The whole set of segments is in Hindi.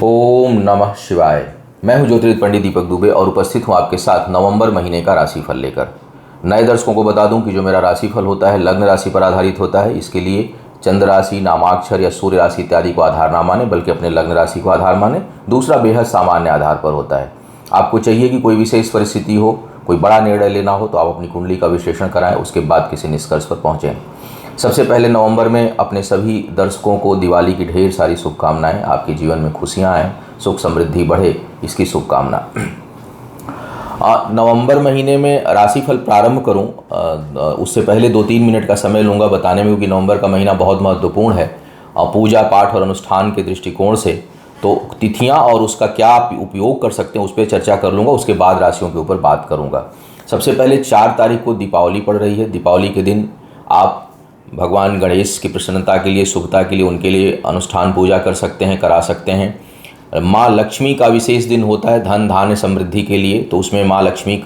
ओम नमः शिवाय। मैं हूं ज्योतिर्विद पंडित दीपक दुबे और उपस्थित हूं आपके साथ नवंबर महीने का राशिफल लेकर। नए दर्शकों को बता दूं कि जो मेरा राशिफल होता है लग्न राशि पर आधारित होता है। इसके लिए चंद्र राशि, नामाक्षर या सूर्य राशि इत्यादि को आधार ना माने, बल्कि अपने लग्न राशि को आधार माने। दूसरा बेहद सामान्य आधार पर होता है। आपको चाहिए कि कोई विशेष परिस्थिति हो, कोई बड़ा निर्णय लेना हो, तो आप अपनी कुंडली का विश्लेषण कराएं, उसके बाद किसी निष्कर्ष पर पहुँचें। सबसे पहले नवंबर में अपने सभी दर्शकों को दिवाली की ढेर सारी शुभकामनाएं। आपके जीवन में खुशियां आएँ, सुख समृद्धि बढ़े, इसकी शुभकामना। नवंबर महीने में राशिफल प्रारंभ करूं, उससे पहले 2-3 मिनट का समय लूँगा बताने में, क्योंकि नवंबर का महीना बहुत महत्वपूर्ण है पूजा पाठ और अनुष्ठान के दृष्टिकोण से। तो तिथियां और उसका क्या आप उपयोग कर सकते हैं उस पर चर्चा कर लूँगा, उसके बाद राशियों के ऊपर बात करूँगा। सबसे पहले 4 तारीख को दीपावली पड़ रही है। दीपावली के दिन आप भगवान गणेश की प्रसन्नता के लिए, शुभता के लिए, उनके लिए अनुष्ठान पूजा कर सकते हैं, करा सकते हैं। माँ लक्ष्मी का विशेष दिन होता है धन धान्य समृद्धि के लिए, तो उसमें माँ लक्ष्मी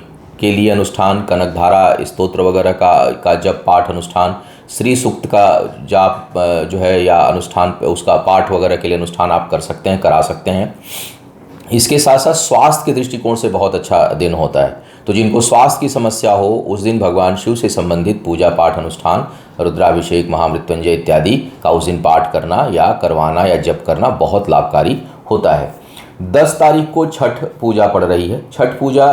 के लिए अनुष्ठान, कनकधारा स्तोत्र वगैरह का जप पाठ अनुष्ठान, श्री सूक्त का जाप जो है या अनुष्ठान उसका पाठ वगैरह के लिए अनुष्ठान आप कर सकते हैं, करा सकते हैं। इसके साथ साथ स्वास्थ्य के दृष्टिकोण से बहुत अच्छा दिन होता है। तो जिनको स्वास्थ्य की समस्या हो, उस दिन भगवान शिव से संबंधित पूजा पाठ अनुष्ठान, रुद्राभिषेक, महामृत्युंजय इत्यादि का उस दिन पाठ करना या करवाना या जप करना बहुत लाभकारी होता है। 10 तारीख को छठ पूजा पड़ रही है। छठ पूजा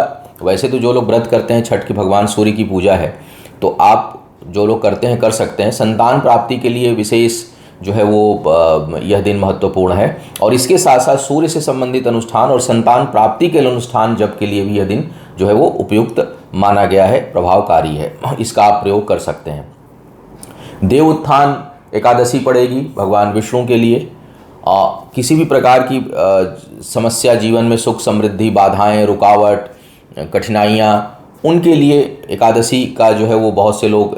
वैसे तो जो लोग व्रत करते हैं, छठ की भगवान सूर्य की पूजा है, तो आप जो लोग करते हैं कर सकते हैं। संतान प्राप्ति के लिए विशेष जो है वो यह दिन महत्वपूर्ण है। और इसके साथ साथ सूर्य से संबंधित अनुष्ठान और संतान प्राप्ति के अनुष्ठान जप के लिए भी यह दिन जो है वो उपयुक्त माना गया है, प्रभावकारी है। इसका आप प्रयोग कर सकते हैं। देव उत्थान एकादशी पड़ेगी भगवान विष्णु के लिए। किसी भी प्रकार की समस्या जीवन में, सुख समृद्धि, बाधाएं, रुकावट, कठिनाइयाँ, उनके लिए एकादशी का जो है वो बहुत से लोग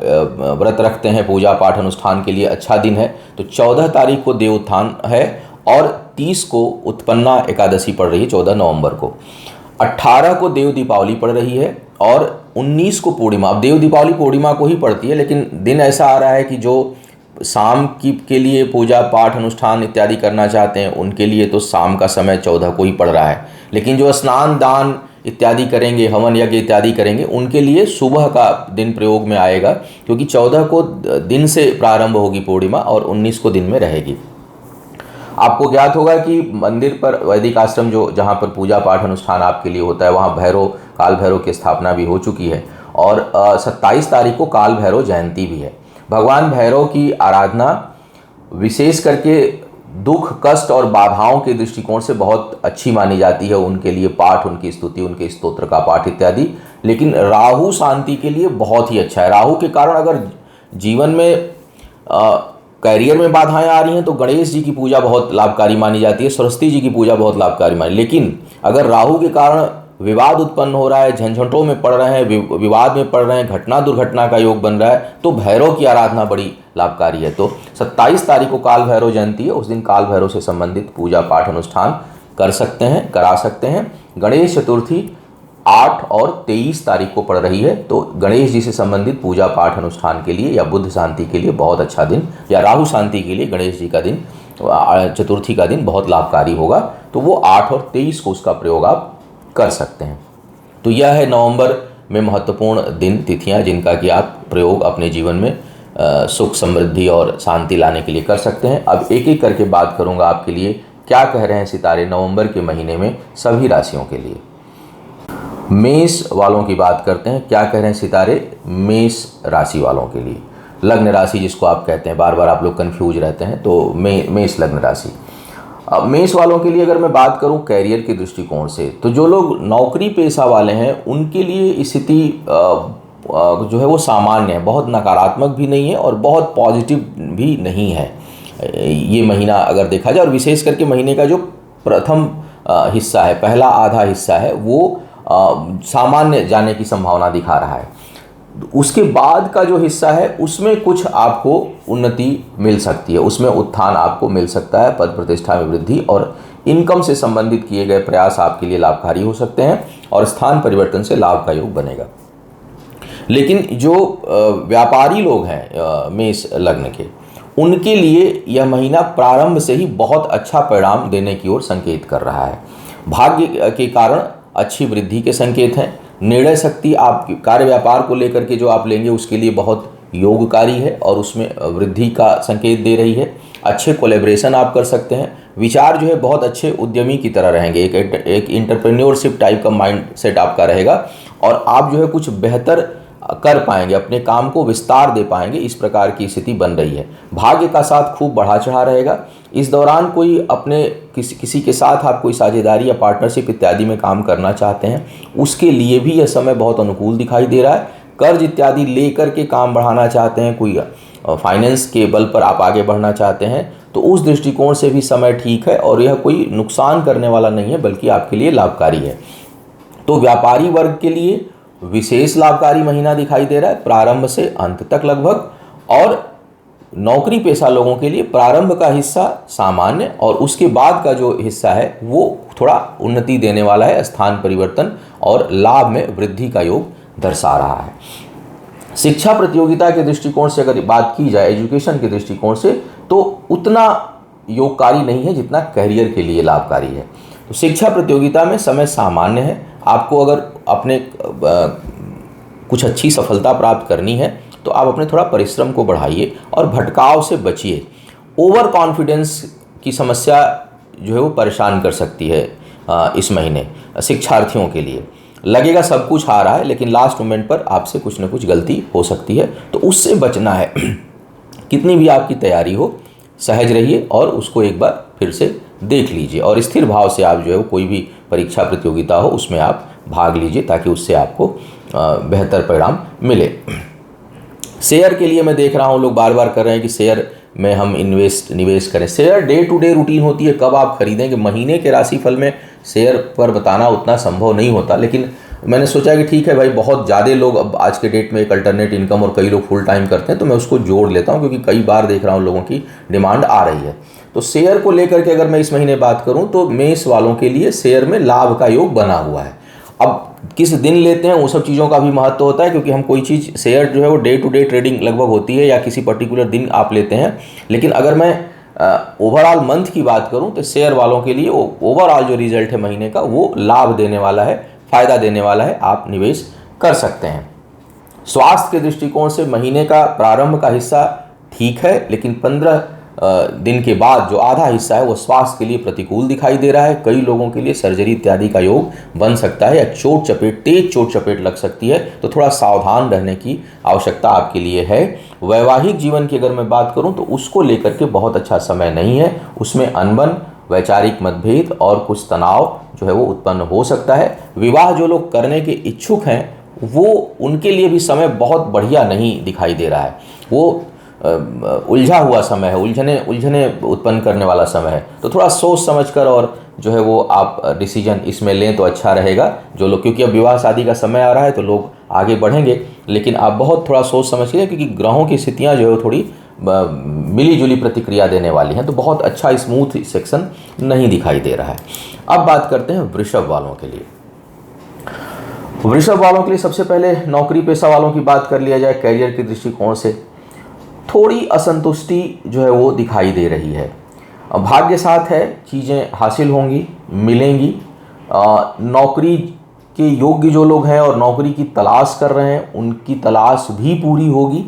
व्रत रखते हैं पूजा पाठ अनुष्ठान के लिए। अच्छा दिन है। तो 14 तारीख को देव उत्थान है और 30 को उत्पन्ना एकादशी पड़ रही है, 14 नवंबर को। 18 को देव दीपावली पड़ रही है और 19 को पूर्णिमा। अब देव दीपावली पूर्णिमा को ही पड़ती है, लेकिन दिन ऐसा आ रहा है कि जो शाम की के लिए पूजा पाठ अनुष्ठान इत्यादि करना चाहते हैं उनके लिए तो शाम का समय 14 को ही पड़ रहा है। लेकिन जो स्नान दान इत्यादि करेंगे, हवन यज्ञ इत्यादि करेंगे, उनके लिए सुबह का दिन प्रयोग में आएगा, क्योंकि 14 को दिन से प्रारंभ होगी पूर्णिमा और 19 को दिन में रहेगी। आपको ज्ञात होगा कि मंदिर पर वैदिक आश्रम जहाँ पर पूजा पाठ अनुष्ठान आपके लिए होता है, वहाँ काल भैरव की स्थापना भी हो चुकी है। और 27 तारीख को काल भैरव जयंती भी है। भगवान भैरव की आराधना विशेष करके दुख, कष्ट और बाधाओं के दृष्टिकोण से बहुत अच्छी मानी जाती है। उनके लिए पाठ, उनकी स्तुति, उनके स्तोत्र का पाठ इत्यादि। लेकिन राहु शांति के लिए बहुत ही अच्छा है। राहु के कारण अगर जीवन में कैरियर में बाधाएं आ रही हैं तो गणेश जी की पूजा बहुत लाभकारी मानी जाती है, सरस्वती जी की पूजा बहुत लाभकारी मानी। लेकिन अगर राहु के कारण विवाद उत्पन्न हो रहा है, झंझटों में पड़ रहे हैं, विवाद में पड़ रहे हैं, घटना दुर्घटना का योग बन रहा है, तो भैरव की आराधना बड़ी लाभकारी है। तो 27 तारीख को काल भैरव जयंती है। उस दिन काल भैरव से संबंधित पूजा पाठ अनुष्ठान कर सकते हैं, करा सकते हैं। गणेश चतुर्थी 8 और 23 तारीख को पड़ रही है। तो गणेश जी से संबंधित पूजा पाठ अनुष्ठान के लिए या बुद्ध शांति के लिए बहुत अच्छा दिन, या राहु शांति के लिए गणेश जी का दिन, चतुर्थी का दिन बहुत लाभकारी होगा। तो वो 8 और 23 को उसका प्रयोग आप कर सकते हैं। तो यह है नवंबर में महत्वपूर्ण दिन, तिथियां, जिनका कि आप प्रयोग अपने जीवन में सुख समृद्धि और शांति लाने के लिए कर सकते हैं। अब एक एक करके बात करूंगा आपके लिए क्या कह रहे हैं सितारे नवंबर के महीने में सभी राशियों के लिए। मेष वालों की बात करते हैं। क्या कह रहे हैं सितारे मेष राशि वालों के लिए। लग्न राशि जिसको आप कहते हैं, बार बार आप लोग कंफ्यूज रहते हैं, तो मेष लग्न राशि। अब मेष वालों के लिए अगर मैं बात करूं कैरियर के दृष्टिकोण से, तो जो लोग नौकरी पेशा वाले हैं उनके लिए स्थिति जो है वो सामान्य है, बहुत नकारात्मक भी नहीं है और बहुत पॉजिटिव भी नहीं है ये महीना अगर देखा जाए। और विशेष करके महीने का जो प्रथम हिस्सा है, पहला आधा हिस्सा है, वो सामान्य जाने की संभावना दिखा रहा है। उसके बाद का जो हिस्सा है उसमें कुछ आपको उन्नति मिल सकती है, उसमें उत्थान आपको मिल सकता है, पद प्रतिष्ठा में वृद्धि और इनकम से संबंधित किए गए प्रयास आपके लिए लाभकारी हो सकते हैं और स्थान परिवर्तन से लाभ का योग बनेगा। लेकिन जो व्यापारी लोग हैं मेष लग्न के, उनके लिए यह महीना प्रारंभ से ही बहुत अच्छा परिणाम देने की ओर संकेत कर रहा है। भाग्य के कारण अच्छी वृद्धि के संकेत हैं। निर्णय शक्ति आप कार्य व्यापार को लेकर के जो आप लेंगे उसके लिए बहुत योगकारी है और उसमें वृद्धि का संकेत दे रही है। अच्छे कोलैबोरेशन आप कर सकते हैं। विचार जो है बहुत अच्छे उद्यमी की तरह रहेंगे। एक एंटरप्रेन्योरशिप टाइप का माइंड सेट आपका रहेगा और आप जो है कुछ बेहतर कर पाएंगे, अपने काम को विस्तार दे पाएंगे, इस प्रकार की स्थिति बन रही है। भाग्य का साथ खूब बढ़ा चढ़ा रहेगा। इस दौरान कोई अपने किसी के साथ आप कोई साझेदारी या पार्टनरशिप इत्यादि में काम करना चाहते हैं, उसके लिए भी यह समय बहुत अनुकूल दिखाई दे रहा है। कर्ज इत्यादि लेकर के काम बढ़ाना चाहते हैं, कोई फाइनेंस के बल पर आप आगे बढ़ना चाहते हैं, तो उस दृष्टिकोण से भी समय ठीक है और यह कोई नुकसान करने वाला नहीं है, बल्कि आपके लिए लाभकारी है। तो व्यापारी वर्ग के लिए विशेष लाभकारी महीना दिखाई दे रहा है, प्रारंभ से अंत तक लगभग। और नौकरी पेशा लोगों के लिए प्रारंभ का हिस्सा सामान्य और उसके बाद का जो हिस्सा है वो थोड़ा उन्नति देने वाला है। स्थान परिवर्तन और लाभ में वृद्धि का योग दर्शा रहा है। शिक्षा प्रतियोगिता के दृष्टिकोण से अगर बात की जाए, एजुकेशन के दृष्टिकोण से, तो उतना योगकारी नहीं है जितना करियर के लिए लाभकारी है। तो शिक्षा प्रतियोगिता में समय सामान्य है। आपको अगर अपने कुछ अच्छी सफलता प्राप्त करनी है तो आप अपने थोड़ा परिश्रम को बढ़ाइए और भटकाव से बचिए। ओवर कॉन्फिडेंस की समस्या जो है वो परेशान कर सकती है इस महीने शिक्षार्थियों के लिए। लगेगा सब कुछ आ रहा है, लेकिन लास्ट मोमेंट पर आपसे कुछ न कुछ गलती हो सकती है, तो उससे बचना है। कितनी भी आपकी तैयारी हो, सहज रहिए और उसको एक बार फिर से देख लीजिए और स्थिर भाव से आप जो है कोई भी परीक्षा प्रतियोगिता हो उसमें आप भाग लीजिए, ताकि उससे आपको बेहतर परिणाम मिले। शेयर के लिए मैं देख रहा हूँ लोग बार बार कर रहे हैं कि शेयर में हम निवेश करें। Share day to day routine होती है, कब आप खरीदेंगे। महीने के राशिफल में शेयर पर बताना उतना संभव नहीं होता, लेकिन मैंने सोचा कि ठीक है भाई, बहुत ज़्यादा लोग अब आज के डेट में एक अल्टरनेट इनकम और कई लोग फुल टाइम करते हैं, तो मैं उसको जोड़ लेता हूँ क्योंकि कई बार देख रहा हूँ लोगों की डिमांड आ रही है। तो शेयर को लेकर के अगर मैं इस महीने बात करूँ तो मेष वालों के लिए शेयर में लाभ का योग बना हुआ है। अब किस दिन लेते हैं वो सब चीज़ों का भी महत्व होता है, क्योंकि हम कोई चीज़ शेयर जो है वो डे टू डे ट्रेडिंग लगभग होती है या किसी पर्टिकुलर दिन आप लेते हैं। लेकिन अगर मैं ओवरऑल मंथ की बात करूं तो शेयर वालों के लिए ओवरऑल जो रिजल्ट है महीने का वो लाभ देने वाला है, फ़ायदा देने वाला है, आप निवेश कर सकते हैं। स्वास्थ्य के दृष्टिकोण से महीने का प्रारंभ का हिस्सा ठीक है, लेकिन 15 दिन के बाद जो आधा हिस्सा है वो स्वास्थ्य के लिए प्रतिकूल दिखाई दे रहा है। कई लोगों के लिए सर्जरी इत्यादि का योग बन सकता है या तेज चोट चपेट लग सकती है, तो थोड़ा सावधान रहने की आवश्यकता आपके लिए है। वैवाहिक जीवन की अगर मैं बात करूं तो उसको लेकर के बहुत अच्छा समय नहीं है। उसमें अनबन, वैचारिक मतभेद और कुछ तनाव जो है वो उत्पन्न हो सकता है। विवाह जो लोग करने के इच्छुक हैं वो उनके लिए भी समय बहुत बढ़िया नहीं दिखाई दे रहा है। वो उलझा हुआ समय है, उलझने उत्पन्न करने वाला समय है। तो थोड़ा सोच समझकर और जो है वो आप डिसीजन इसमें लें तो अच्छा रहेगा। जो लोग, क्योंकि अब विवाह शादी का समय आ रहा है तो लोग आगे बढ़ेंगे, लेकिन आप बहुत थोड़ा सोच समझ के, क्योंकि ग्रहों की स्थितियाँ जो है थोड़ी मिली जुली प्रतिक्रिया देने वाली हैं, तो बहुत अच्छा स्मूथ सेक्शन नहीं दिखाई दे रहा है। अब बात करते हैं वृषभ वालों के लिए। वृषभ वालों के लिए सबसे पहले नौकरी पेशा वालों की बात कर लिया जाए। करियर के दृष्टिकोण से थोड़ी असंतुष्टि जो है वो दिखाई दे रही है। भाग्य साथ है, चीज़ें हासिल होंगी, मिलेंगी। नौकरी के योग्य जो लोग हैं और नौकरी की तलाश कर रहे हैं उनकी तलाश भी पूरी होगी,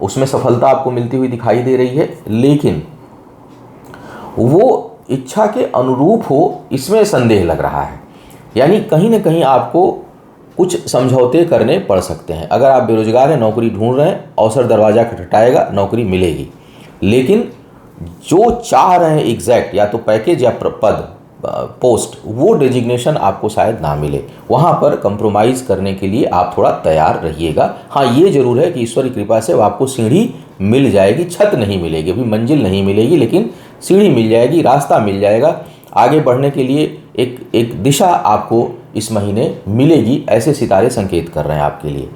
उसमें सफलता आपको मिलती हुई दिखाई दे रही है। लेकिन वो इच्छा के अनुरूप हो इसमें संदेह लग रहा है, यानी कहीं ना कहीं आपको कुछ समझौते करने पड़ सकते हैं। अगर आप बेरोजगार हैं, नौकरी ढूंढ रहे हैं, अवसर दरवाज़ा खटखटाएगा, नौकरी मिलेगी। लेकिन जो चाह रहे हैं एग्जैक्ट, या तो पैकेज या पद, पोस्ट, वो डेजिग्नेशन आपको शायद ना मिले। वहाँ पर कंप्रोमाइज़ करने के लिए आप थोड़ा तैयार रहिएगा। हाँ, ये ज़रूर है कि ईश्वर की कृपा से आपको सीढ़ी मिल जाएगी, छत नहीं मिलेगी, अभी मंजिल नहीं मिलेगी, लेकिन सीढ़ी मिल जाएगी, रास्ता मिल जाएगा। आगे बढ़ने के लिए एक दिशा आपको इस महीने मिलेगी, ऐसे सितारे संकेत कर रहे हैं आपके लिए।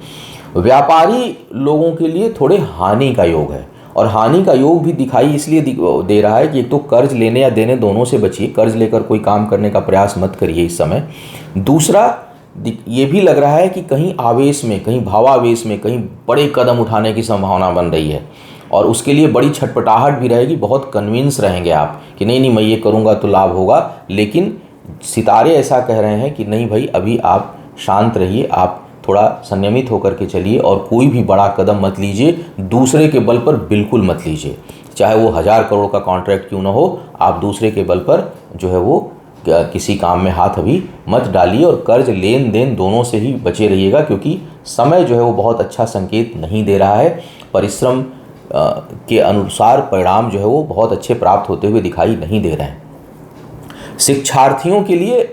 व्यापारी लोगों के लिए थोड़े हानि का योग है, और हानि का योग भी दिखाई इसलिए दे रहा है कि एक तो कर्ज लेने या देने दोनों से बचिए, कर्ज लेकर कोई काम करने का प्रयास मत करिए इस समय। दूसरा, ये भी लग रहा है कि कहीं आवेश में, कहीं भावावेश में, कहीं बड़े कदम उठाने की संभावना बन रही है। और उसके लिए बड़ी छटपटाहट भी रहेगी, बहुत कन्विंस रहेंगे आप कि नहीं नहीं मैं ये करूँगा तो लाभ होगा। लेकिन सितारे ऐसा कह रहे हैं कि नहीं भाई, अभी आप शांत रहिए, आप थोड़ा संयमित होकर के चलिए और कोई भी बड़ा कदम मत लीजिए, दूसरे के बल पर बिल्कुल मत लीजिए। चाहे वो 1000 करोड़ का कॉन्ट्रैक्ट क्यों ना हो, आप दूसरे के बल पर जो है वो किसी काम में हाथ अभी मत डालिए और कर्ज लेन देन दोनों से ही बचे रहिएगा, क्योंकि समय जो है वो बहुत अच्छा संकेत नहीं दे रहा है। परिश्रम के अनुसार परिणाम जो है वो बहुत अच्छे प्राप्त होते हुए दिखाई नहीं दे रहे हैं। शिक्षार्थियों के लिए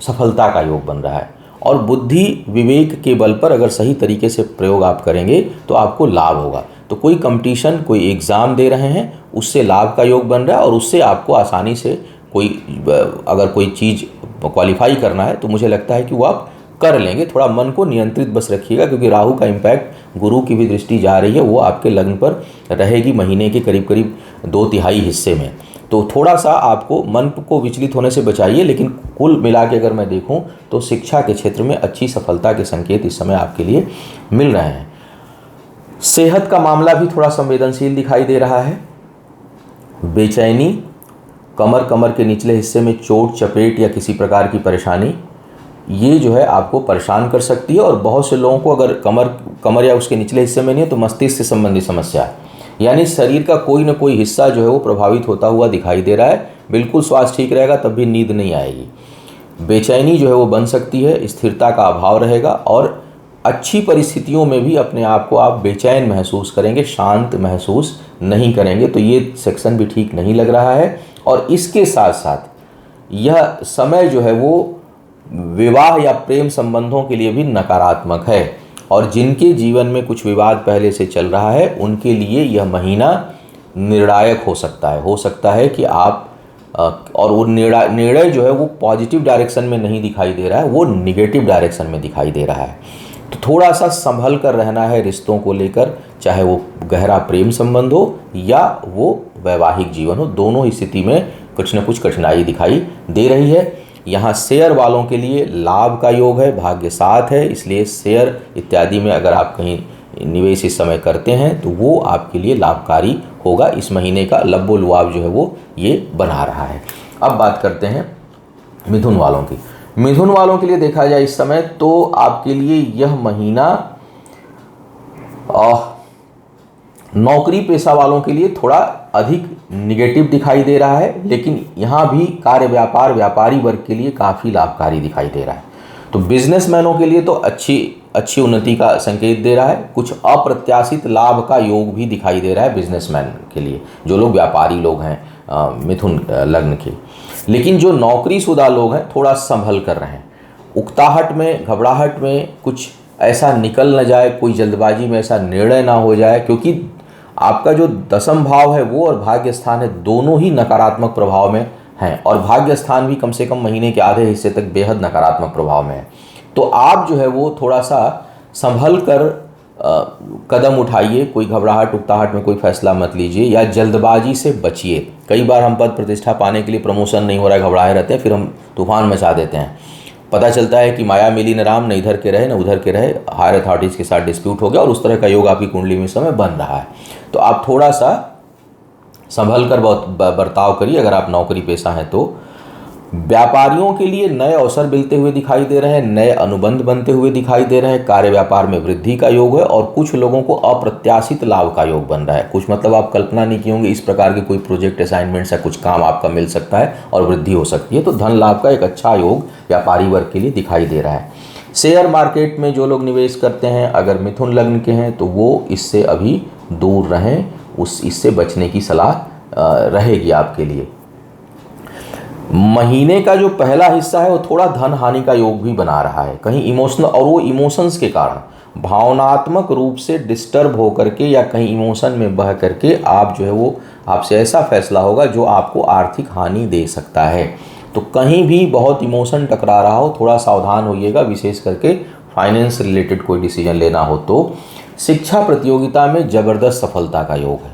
सफलता का योग बन रहा है और बुद्धि विवेक के बल पर अगर सही तरीके से प्रयोग आप करेंगे तो आपको लाभ होगा। तो कोई कंपटीशन, कोई एग्ज़ाम दे रहे हैं, उससे लाभ का योग बन रहा है और उससे आपको आसानी से अगर कोई चीज़ क्वालिफाई करना है तो मुझे लगता है कि वो आप कर लेंगे। थोड़ा मन को नियंत्रित बस रखिएगा, क्योंकि राहु का इम्पैक्ट, गुरु की भी दृष्टि जा रही है, वो आपके लग्न पर रहेगी महीने के करीब करीब 2/3 हिस्से में। तो थोड़ा सा आपको मन को विचलित होने से बचाइए। लेकिन कुल मिला के अगर मैं देखूं तो शिक्षा के क्षेत्र में अच्छी सफलता के संकेत इस समय आपके लिए मिल रहे हैं। सेहत का मामला भी थोड़ा संवेदनशील दिखाई दे रहा है। बेचैनी, कमर के निचले हिस्से में चोट चपेट या किसी प्रकार की परेशानी, ये जो है आपको परेशान कर सकती है। और बहुत से लोगों को अगर कमर या उसके निचले हिस्से में नहीं है तो मस्तिष्क से संबंधित समस्या है, यानी शरीर का कोई ना कोई हिस्सा जो है वो प्रभावित होता हुआ दिखाई दे रहा है। बिल्कुल स्वास्थ्य ठीक रहेगा तब भी नींद नहीं आएगी। बेचैनी जो है वो बन सकती है, स्थिरता का अभाव रहेगा और अच्छी परिस्थितियों में भी अपने आप को आप बेचैन महसूस करेंगे, शांत महसूस नहीं करेंगे। तो ये सेक्शन भी ठीक नहीं लग रहा है। और इसके साथ साथ यह समय जो है वो विवाह या प्रेम संबंधों के लिए भी नकारात्मक है और जिनके जीवन में कुछ विवाद पहले से चल रहा है उनके लिए यह महीना निर्णायक हो सकता है कि आप और वो निर्णय जो है वो पॉजिटिव डायरेक्शन में नहीं दिखाई दे रहा है, वो निगेटिव डायरेक्शन में दिखाई दे रहा है। तो थोड़ा सा संभल कर रहना है रिश्तों को लेकर, चाहे वो गहरा प्रेम संबंध हो या वो वैवाहिक जीवन हो, दोनों ही स्थिति में कुछ न कुछ कठिनाई दिखाई दे रही है। यहाँ शेयर वालों के लिए लाभ का योग है, भाग्य साथ है, इसलिए शेयर इत्यादि में अगर आप कहीं निवेश इस समय करते हैं तो वो आपके लिए लाभकारी होगा। इस महीने का लब्बो लुआब जो है वो ये बना रहा है। अब बात करते हैं मिथुन वालों की। मिथुन वालों के लिए देखा जाए इस समय तो आपके लिए यह महीना नौकरी पेशा वालों के लिए थोड़ा अधिक निगेटिव दिखाई दे रहा है, लेकिन यहाँ भी कार्य व्यापार व्यापारी वर्ग के लिए काफ़ी लाभकारी दिखाई दे रहा है। तो बिजनेसमैनों के लिए तो अच्छी उन्नति का संकेत दे रहा है। कुछ अप्रत्याशित लाभ का योग भी दिखाई दे रहा है बिजनेसमैन के लिए, जो लोग व्यापारी लोग हैं मिथुन लग्न के। लेकिन जो नौकरीशुदा लोग हैं थोड़ा संभल कर रहे हैं, उकताहट में घबराहट में कुछ ऐसा निकल न जाए, कोई जल्दबाजी में ऐसा निर्णय ना हो जाए, क्योंकि आपका जो दशम भाव है वो और भाग्य स्थान है दोनों ही नकारात्मक प्रभाव में हैं और भाग्य स्थान भी कम से कम महीने के आधे हिस्से तक बेहद नकारात्मक प्रभाव में है। तो आप जो है वो थोड़ा सा संभल कर कदम उठाइए, कोई घबराहट उकताहट में कोई फैसला मत लीजिए या जल्दबाजी से बचिए। कई बार हम पद प्रतिष्ठा पाने के लिए, प्रमोशन नहीं हो रहा है, घबराए रहते हैं, फिर हम तूफान मचा देते हैं। पता चलता है कि माया मिली न राम, न इधर के रहे न उधर के रहे, हायर अथॉरिटीज़ के साथ डिस्प्यूट हो गया और उस तरह का योग आपकी कुंडली में समय बन रहा है। तो आप थोड़ा सा संभल कर बर्ताव करिए अगर आप नौकरी पेशा हैं तो। व्यापारियों के लिए नए अवसर मिलते हुए दिखाई दे रहे हैं, नए अनुबंध बनते हुए दिखाई दे रहे हैं, कार्य व्यापार में वृद्धि का योग है और कुछ लोगों को अप्रत्याशित लाभ का योग बन रहा है। कुछ मतलब आप कल्पना नहीं की होंगे इस प्रकार के कोई प्रोजेक्ट असाइनमेंट्स या कुछ काम आपका मिल सकता है और वृद्धि हो सकती है। तो धन लाभ का एक अच्छा योग व्यापारी वर्ग के लिए दिखाई दे रहा है। शेयर मार्केट में जो लोग निवेश करते हैं अगर मिथुन लग्न के हैं तो वो इससे अभी दूर रहें, इससे बचने की सलाह रहेगी आपके लिए। महीने का जो पहला हिस्सा है वो थोड़ा धन हानि का योग भी बना रहा है, कहीं इमोशनल, और वो इमोशंस के कारण भावनात्मक रूप से डिस्टर्ब हो करके या कहीं इमोशन में बह करके आप जो है वो आपसे ऐसा फैसला होगा जो आपको आर्थिक हानि दे सकता है। तो कहीं भी बहुत इमोशन टकरा रहा हो थोड़ा सावधान होइएगा, विशेष करके फाइनेंस रिलेटेड कोई डिसीजन लेना हो तो। शिक्षा प्रतियोगिता में ज़बरदस्त सफलता का योग है।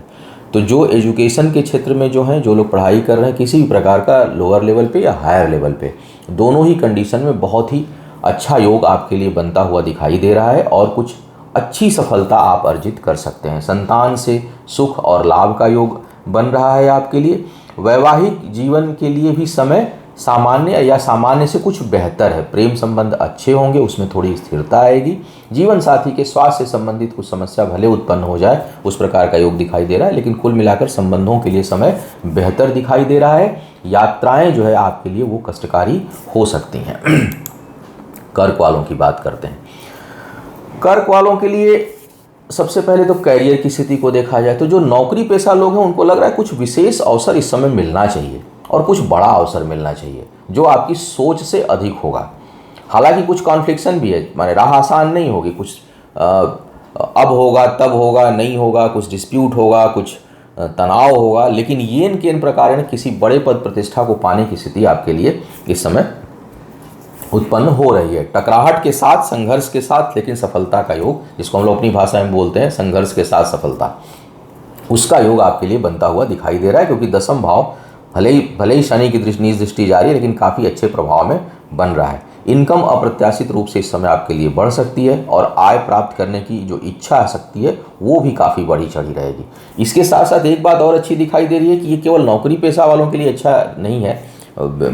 तो जो एजुकेशन के क्षेत्र में जो हैं, जो लोग पढ़ाई कर रहे हैं किसी भी प्रकार का, लोअर लेवल पे या हायर लेवल पे, दोनों ही कंडीशन में बहुत ही अच्छा योग आपके लिए बनता हुआ दिखाई दे रहा है और कुछ अच्छी सफलता आप अर्जित कर सकते हैं। संतान से सुख और लाभ का योग बन रहा है आपके लिए। वैवाहिक जीवन के लिए भी समय सामान्य या सामान्य से कुछ बेहतर है। प्रेम संबंध अच्छे होंगे, उसमें थोड़ी स्थिरता आएगी। जीवन साथी के स्वास्थ्य से संबंधित कुछ समस्या भले उत्पन्न हो जाए, उस प्रकार का योग दिखाई दे रहा है, लेकिन कुल मिलाकर संबंधों के लिए समय बेहतर दिखाई दे रहा है। यात्राएं जो है आपके लिए वो कष्टकारी हो सकती हैं। कर्क वालों की बात करते हैं। कर्क वालों के लिए सबसे पहले तो करियर की स्थिति को देखा जाए तो जो नौकरी पेशा लोग हैं उनको लग रहा है कुछ विशेष अवसर इस समय मिलना चाहिए और कुछ बड़ा अवसर मिलना चाहिए जो आपकी सोच से अधिक होगा। हालांकि कुछ कॉन्फ्लिक्शन भी है, माने राह आसान नहीं होगी, कुछ अब होगा तब होगा नहीं होगा, कुछ डिस्प्यूट होगा, कुछ तनाव होगा, लेकिन येन केन प्रकार किसी बड़े पद प्रतिष्ठा को पाने की स्थिति आपके लिए इस समय उत्पन्न हो रही है। टकराहट के साथ, संघर्ष के साथ, लेकिन सफलता का योग, जिसको हम लोग अपनी भाषा में बोलते हैं संघर्ष के साथ सफलता, उसका योग आपके लिए बनता हुआ दिखाई दे रहा है। क्योंकि दसम भाव भले ही शनि की नीच दृष्टि जारी है, लेकिन काफ़ी अच्छे प्रभाव में बन रहा है। इनकम अप्रत्याशित रूप से इस समय आपके लिए बढ़ सकती है और आय प्राप्त करने की जो इच्छा शक्ति है वो भी काफ़ी बढ़ी चढ़ी रहेगी। इसके साथ साथ एक बात और अच्छी दिखाई दे रही है कि ये केवल नौकरी पेशा वालों के लिए अच्छा नहीं है।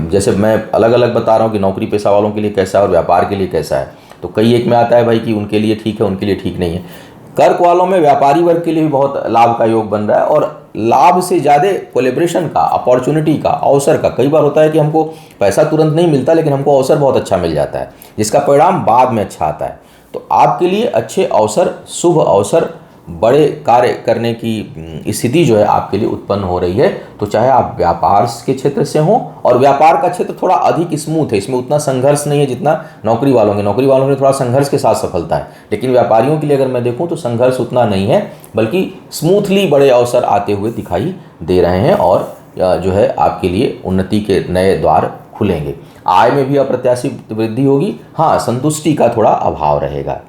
जैसे मैं अलग अलग बता रहा हूँ कि नौकरी पेशा वालों के लिए कैसा है और व्यापार के लिए कैसा है, तो कई एक में आता है भाई कि उनके लिए ठीक है, उनके लिए ठीक नहीं है। कर्क वालों में व्यापारी वर्ग के लिए भी बहुत लाभ का योग बन रहा है और लाभ से ज़्यादा कोलेब्रेशन का, अपॉर्चुनिटी का, अवसर का। कई बार होता है कि हमको पैसा तुरंत नहीं मिलता, लेकिन हमको अवसर बहुत अच्छा मिल जाता है जिसका परिणाम बाद में अच्छा आता है। तो आपके लिए अच्छे अवसर, शुभ अवसर, बड़े कार्य करने की स्थिति जो है आपके लिए उत्पन्न हो रही है। तो चाहे आप व्यापार के क्षेत्र से हों, और व्यापार का क्षेत्र थोड़ा अधिक स्मूथ है, इसमें उतना संघर्ष नहीं है जितना नौकरी वालों के थोड़ा संघर्ष के साथ सफलता है। लेकिन व्यापारियों के लिए अगर मैं देखूं तो संघर्ष उतना नहीं है, बल्कि स्मूथली बड़े अवसर आते हुए दिखाई दे रहे हैं और जो है आपके लिए उन्नति के नए द्वार खुलेंगे। आय में भी अप्रत्याशित वृद्धि होगी। हाँ, संतुष्टि का थोड़ा अभाव रहेगा।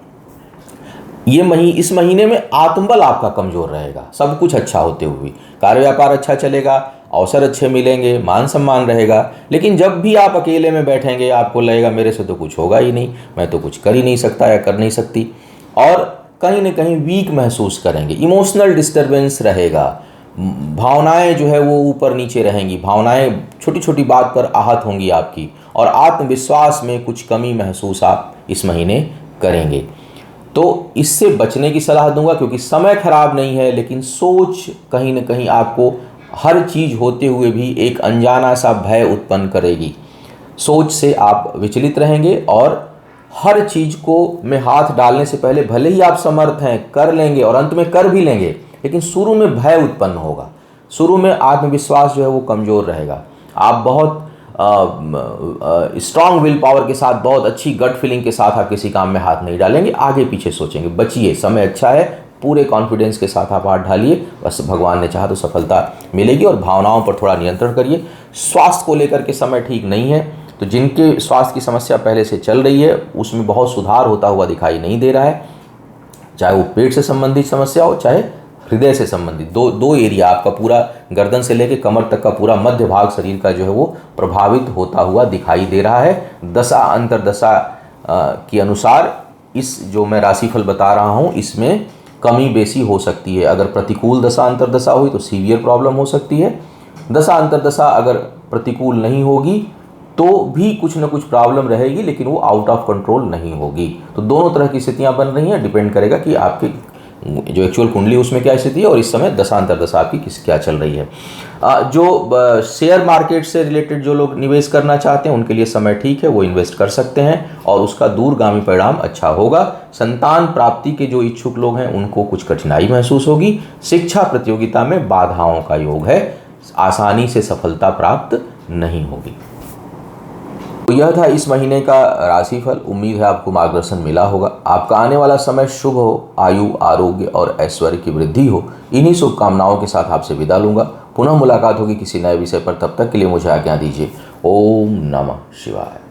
इस महीने में आत्मबल आपका कमजोर रहेगा, सब कुछ अच्छा होते हुए। कार्य व्यापार अच्छा चलेगा, अवसर अच्छे मिलेंगे, मान सम्मान रहेगा, लेकिन जब भी आप अकेले में बैठेंगे आपको लगेगा मेरे से तो कुछ होगा ही नहीं, मैं तो कुछ कर ही नहीं सकता या कर नहीं सकती, और कहीं ना कहीं वीक महसूस करेंगे। इमोशनल डिस्टर्बेंस रहेगा, भावनाएं जो है वो ऊपर नीचे रहेंगी, भावनाएं छोटी छोटी बात पर आहत होंगी आपकी, और आत्मविश्वास में कुछ कमी महसूस आप इस महीने करेंगे। तो इससे बचने की सलाह दूंगा, क्योंकि समय खराब नहीं है, लेकिन सोच कहीं ना कहीं आपको हर चीज़ होते हुए भी एक अनजाना सा भय उत्पन्न करेगी। सोच से आप विचलित रहेंगे और हर चीज़ को में हाथ डालने से पहले भले ही आप समर्थ हैं, कर लेंगे और अंत में कर भी लेंगे, लेकिन शुरू में भय उत्पन्न होगा, शुरू में आत्मविश्वास जो है वो कमज़ोर रहेगा। आप बहुत स्ट्रांग विल पावर के साथ, बहुत अच्छी गट फीलिंग के साथ आप किसी काम में हाथ नहीं डालेंगे, आगे पीछे सोचेंगे। बचिए, समय अच्छा है, पूरे कॉन्फिडेंस के साथ आप हाथ डालिए, बस भगवान ने चाहा तो सफलता मिलेगी। और भावनाओं पर थोड़ा नियंत्रण करिए। स्वास्थ्य को लेकर के समय ठीक नहीं है, तो जिनके स्वास्थ्य की समस्या पहले से चल रही है उसमें बहुत सुधार होता हुआ दिखाई नहीं दे रहा है, चाहे वो पेट से संबंधित समस्या हो, चाहे हृदय से संबंधित। दो एरिया, आपका पूरा गर्दन से लेकर कमर तक का पूरा मध्य भाग शरीर का जो है वो प्रभावित होता हुआ दिखाई दे रहा है। दशा अंतरदशा के अनुसार इस जो मैं राशिफल बता रहा हूँ इसमें कमी बेसी हो सकती है। अगर प्रतिकूल दशा अंतरदशा हुई तो सीवियर प्रॉब्लम हो सकती है। दशा अंतरदशा अगर प्रतिकूल नहीं होगी तो भी कुछ न कुछ प्रॉब्लम रहेगी, लेकिन वो आउट ऑफ कंट्रोल नहीं होगी। तो दोनों तरह की स्थितियाँ बन रही हैं, डिपेंड करेगा कि आपकी जो एक्चुअल कुंडली उसमें क्या स्थिति है और इस समय दशा अंतरदशा आपकी क्या चल रही है। जो शेयर मार्केट से रिलेटेड जो लोग निवेश करना चाहते हैं उनके लिए समय ठीक है, वो इन्वेस्ट कर सकते हैं और उसका दूरगामी परिणाम अच्छा होगा। संतान प्राप्ति के जो इच्छुक लोग हैं उनको कुछ कठिनाई महसूस होगी। शिक्षा प्रतियोगिता में बाधाओं का योग है, आसानी से सफलता प्राप्त नहीं होगी। तो यह था इस महीने का राशिफल। उम्मीद है आपको मार्गदर्शन मिला होगा। आपका आने वाला समय शुभ हो, आयु, आरोग्य और ऐश्वर्य की वृद्धि हो। इन्हीं शुभकामनाओं के साथ आपसे विदा लूंगा। पुनः मुलाकात होगी किसी नए विषय पर, तब तक के लिए मुझे आज्ञा दीजिए। ओम नमः शिवाय।